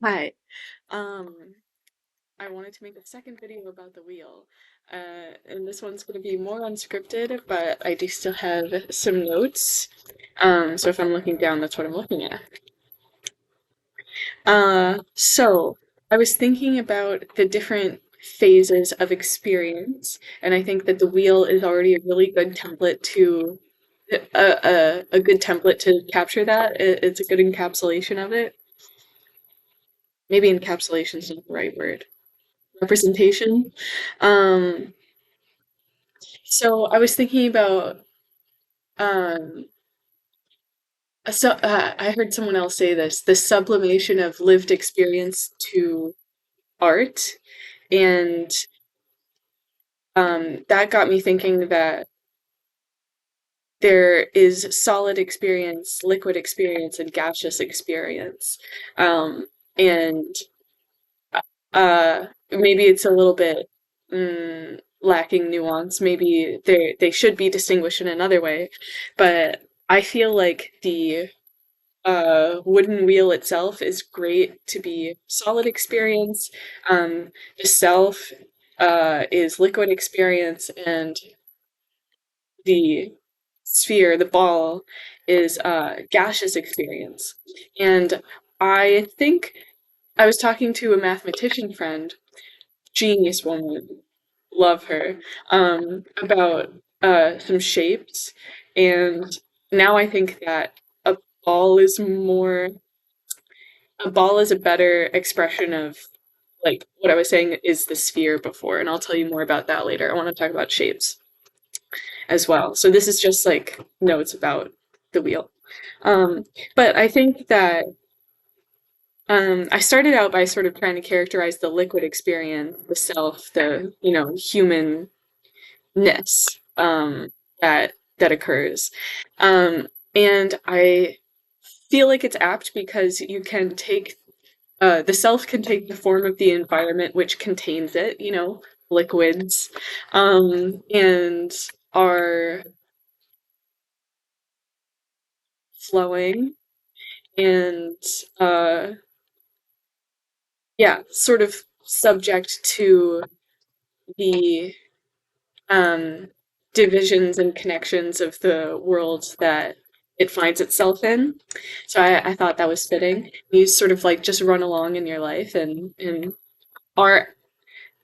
Hi. Um, I wanted to make a second video about the wheel. And this one's going to be more unscripted, but I do still have some notes. So if I'm looking down, that's what I'm looking at. So I was thinking about the different phases of experience, and I think that the wheel is already a really good template to a good template to capture that. It's a good encapsulation of it. Maybe encapsulation is not the right word. Representation. Um, so I was thinking about um, I heard someone else say this, the sublimation of lived experience to art, and that got me thinking that there is solid experience, liquid experience, and gaseous experience, um, and maybe it's a little bit lacking nuance. Maybe they should be distinguished in another way, but I feel like the wooden wheel itself is great to be solid experience. The self is liquid experience, and the sphere, the ball, is gaseous experience. And I think I was talking to a mathematician friend, genius woman, love her, about some shapes, and now I think that a ball is more a ball is a better expression of like what I was saying is the sphere before, and I'll tell you more about that later. I want to talk about shapes as well. So this is just like notes about the wheel. Um, but I think that I started out by sort of trying to characterize the liquid experience, the self, the humanness that occurs, and I feel like it's apt because you can take the self can take the form of the environment which contains it, liquids, and are flowing and uh, yeah, sort of subject to the um, divisions and connections of the world that it finds itself in. So I thought that was fitting. You sort of like just run along in your life and are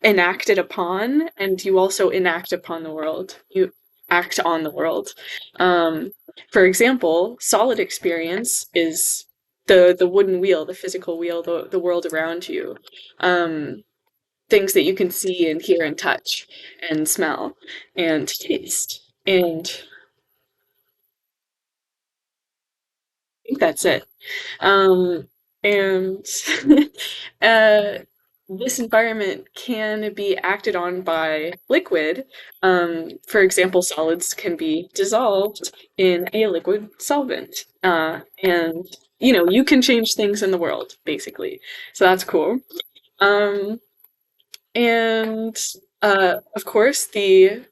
enacted upon, and you also enact upon the world. You act on the world. Um, for example, solid experience is the wooden wheel, the physical wheel, the world around you. Um, Things that you can see and hear and touch and smell and taste. And I think that's it. Um, and uh, this environment can be acted on by liquid. For example, solids can be dissolved in a liquid solvent. And, you can change things in the world, basically. So that's cool. Um, and, of course, the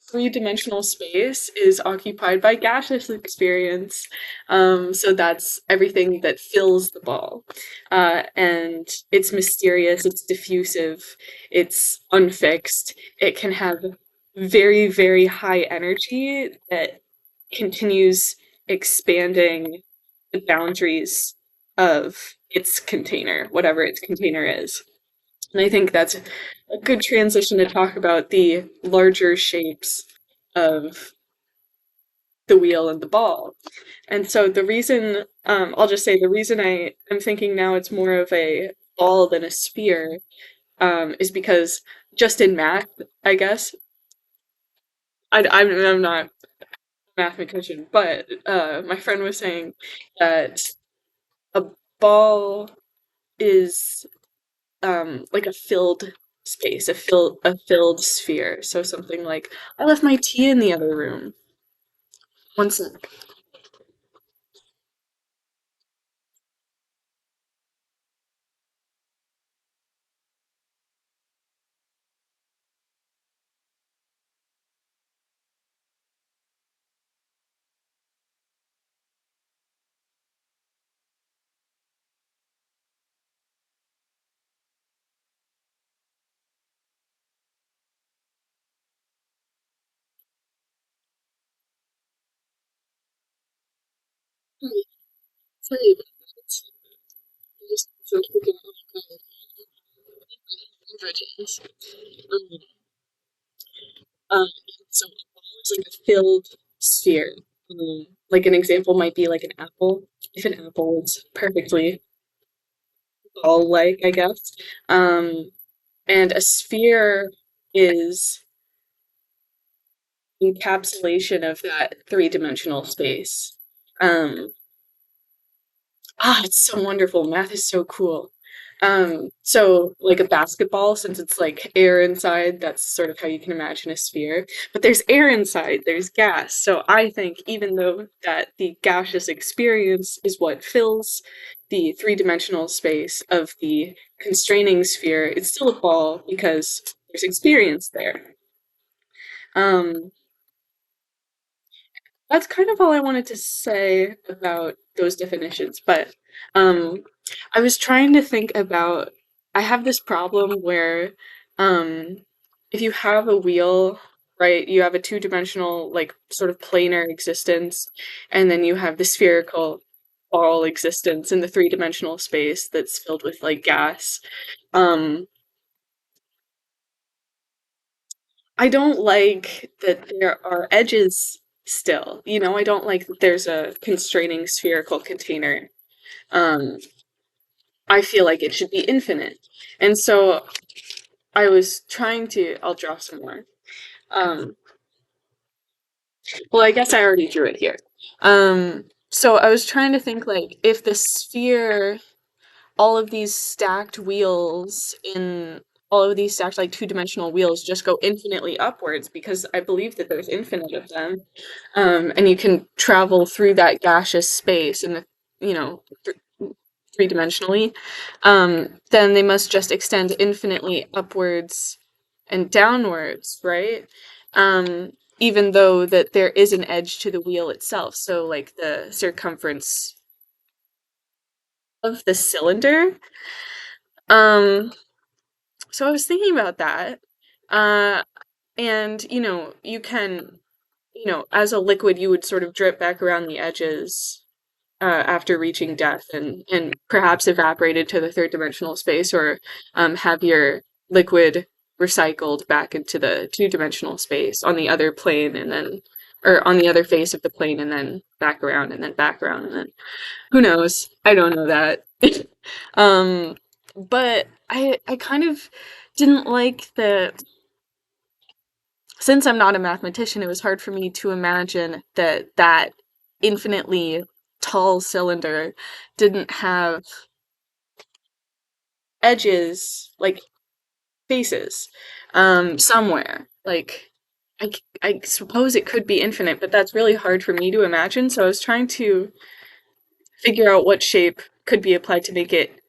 three-dimensional space is occupied by gaseous experience. So that's everything that fills the ball. And it's mysterious, it's diffusive, it's unfixed. It can have very, very high energy that continues expanding the boundaries of its container, whatever its container is. And I think that's a good transition to talk about the larger shapes of the wheel and the ball. And so the reason, I'll just say the reason am thinking now it's more of a ball than a sphere, is because just in math, I guess, I'm not a mathematician, but my friend was saying that a ball is like a filled space, a filled sphere. So something like, I left my tea in the other room. One sec. Sorry, sorry about that. I just so quick and beverages. Um, so a ball is like a filled sphere. Like an example might be like an apple. If an apple is perfectly ball-like, I guess. Um, and a sphere is encapsulation of that three-dimensional space. Um, it's so wonderful. Math is so cool. So like a basketball, since it's like air inside, that's sort of how you can imagine a sphere. But there's air inside, there's gas. So I think even though that the gaseous experience is what fills the three-dimensional space of the constraining sphere, it's still a ball because there's experience there. Um, that's kind of all I wanted to say about those definitions. But um, I was trying to think about. I have this problem where um, if you have a wheel, right, you have a two-dimensional, like sort of planar existence, and then you have the spherical ball existence in the three-dimensional space that's filled with like gas. Um, I don't like that there are edges still. I don't like that there's a constraining spherical container. Um, I feel like it should be infinite. And so I was trying to, I'll draw some more. Um, well, I guess I already drew it here. So I was trying to think like if the sphere all of these stacked wheels in all of these stacked like two-dimensional wheels just go infinitely upwards because I believe that there's infinite of them. And you can travel through that gaseous space in the you know three-dimensionally. Then they must just extend infinitely upwards and downwards, right? Even though that there is an edge to the wheel itself, so like the circumference of the cylinder. um So I was thinking about that. Uh, and, you can, as a liquid, you would sort of drip back around the edges after reaching death and perhaps evaporated to the third dimensional space or have your liquid recycled back into the two-dimensional space on the other plane and then, or on the other face of the plane and then back around and then back around and then who knows? I don't know that. um, but I kind of didn't like the since I'm not a mathematician, it was hard for me to imagine that infinitely tall cylinder didn't have edges, like faces, somewhere. Like I suppose it could be infinite, but that's really hard for me to imagine. So I was trying to figure out what shape could be applied to make it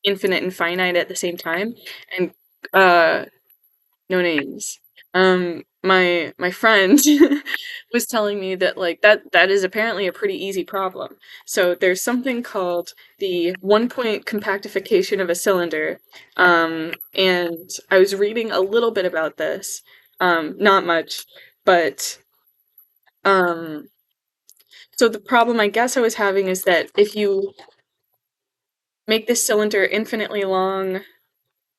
infinite and finite at the same time. And no names. My friend was telling me that like that is apparently a pretty easy problem. So there's something called the one-point compactification of a cylinder. And I was reading a little bit about this. Not much, but um so the problem I guess I was having is that if you make this cylinder infinitely long,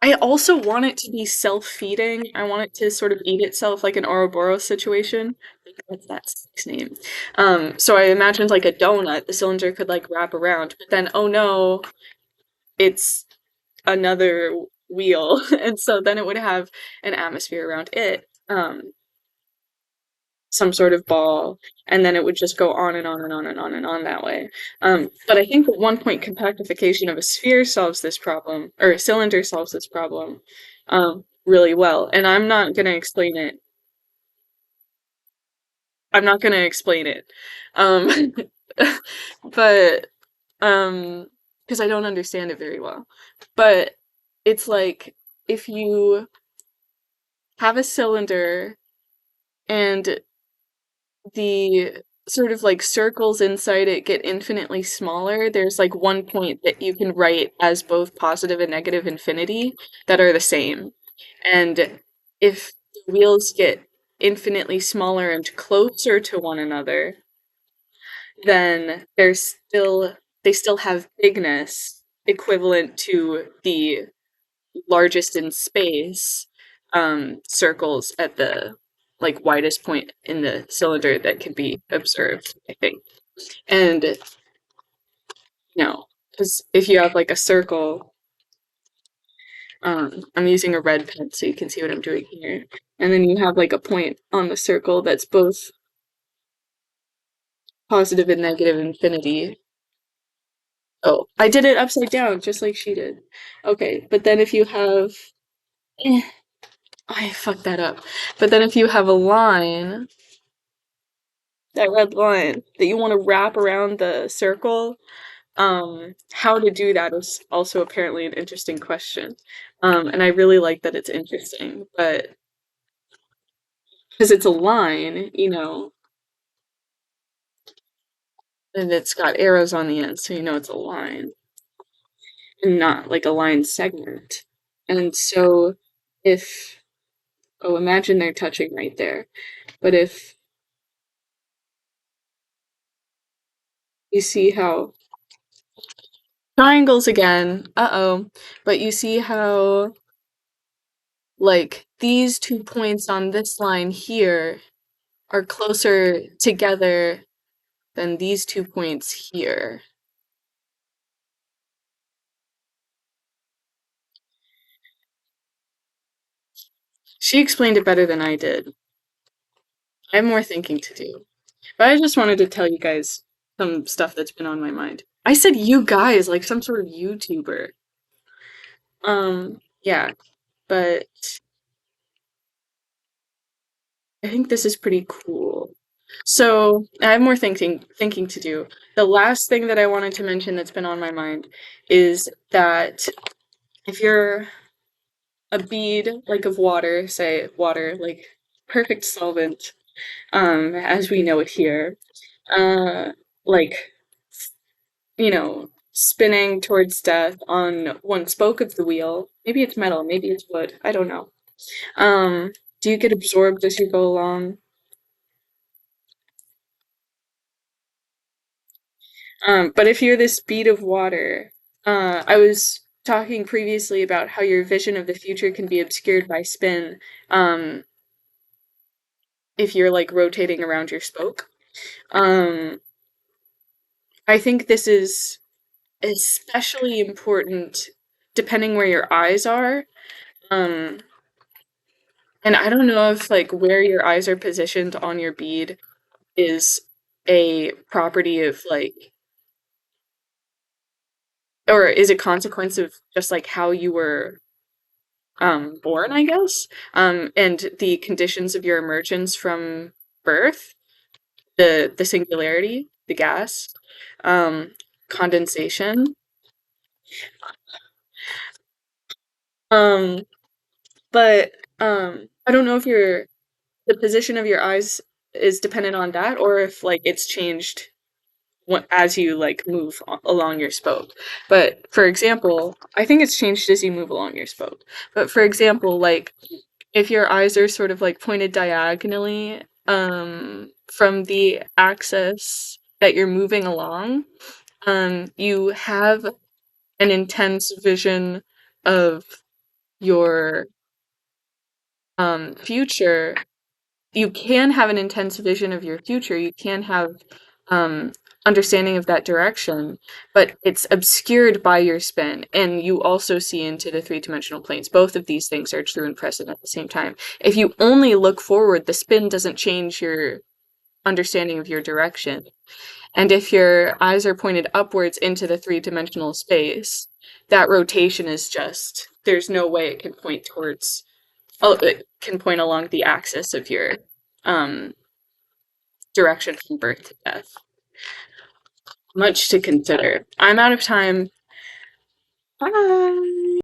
I also want it to be self-feeding. I want it to sort of eat itself like an Ouroboros situation. I think that's that snake's name. So I imagined like a donut, the cylinder could like wrap around, but then oh no, it's another wheel. And so then it would have an atmosphere around it. Some sort of ball, and then it would just go on and on and on and on and on that way. But I think the one point compactification of a sphere solves this problem, or a cylinder solves this problem, really well. And I'm not gonna explain it. I'm not gonna explain it. Um, but because I don't understand it very well. But it's like if you have a cylinder and the sort of like circles inside it get infinitely smaller, there's like one point that you can write as both positive and negative infinity that are the same. And if the wheels get infinitely smaller and closer to one another, then they still have bigness equivalent to the largest in space circles at the like widest point in the cylinder that can be observed, I think. And no, because if you have like a circle, I'm using a red pen so you can see what I'm doing here. And then you have like a point on the circle that's both positive and negative infinity. Oh, I did it upside down, just like she did. Okay, but then if you have, eh, I fucked that up. But then if you have a line, that red line that you want to wrap around the circle, how to do that is also apparently an interesting question. And I really like that it's interesting, but because it's a line, and it's got arrows on the end, so you know it's a line and not like a line segment. And so if, oh, imagine they're touching right there. But if you see how triangles again, uh-oh, but you see how like these 2 points on this line here are closer together than these 2 points here. She explained it better than I did. I have more thinking to do. But I just wanted to tell you guys some stuff that's been on my mind. I said you guys like some sort of YouTuber. Yeah, but I think this is pretty cool. So I have more thinking to do. The last thing that I wanted to mention that's been on my mind is that if you're a bead like of water, say water, like perfect solvent, as we know it here, uh, like spinning towards death on one spoke of the wheel. Maybe it's metal, maybe it's wood. I don't know. Um, do you get absorbed as you go along? But if you're this bead of water, I was talking previously about how your vision of the future can be obscured by spin, um, if you're like rotating around your spoke. Um, I think this is especially important depending where your eyes are. Um, and I don't know if like where your eyes are positioned on your bead is a property of like, or is a consequence of just like how you were born, I guess, and the conditions of your emergence from birth, the singularity, the gas, um, condensation. Um, but I don't know if the position of your eyes is dependent on that, or if like it's changed as you like move along your spoke. But for example, I think it's changed as you move along your spoke. But for example, like if your eyes are sort of like pointed diagonally from the axis that you're moving along, you have an intense vision of your future. You can have an intense vision of your future. You can have um, understanding of that direction, but it's obscured by your spin, and you also see into the three-dimensional planes. Both of these things are true and present at the same time. If you only look forward, the spin doesn't change your understanding of your direction. And if your eyes are pointed upwards into the three-dimensional space, that rotation is just, there's no way it can point towards, oh, it can point along the axis of your um, direction from birth to death. Much to consider. I'm out of time. Bye.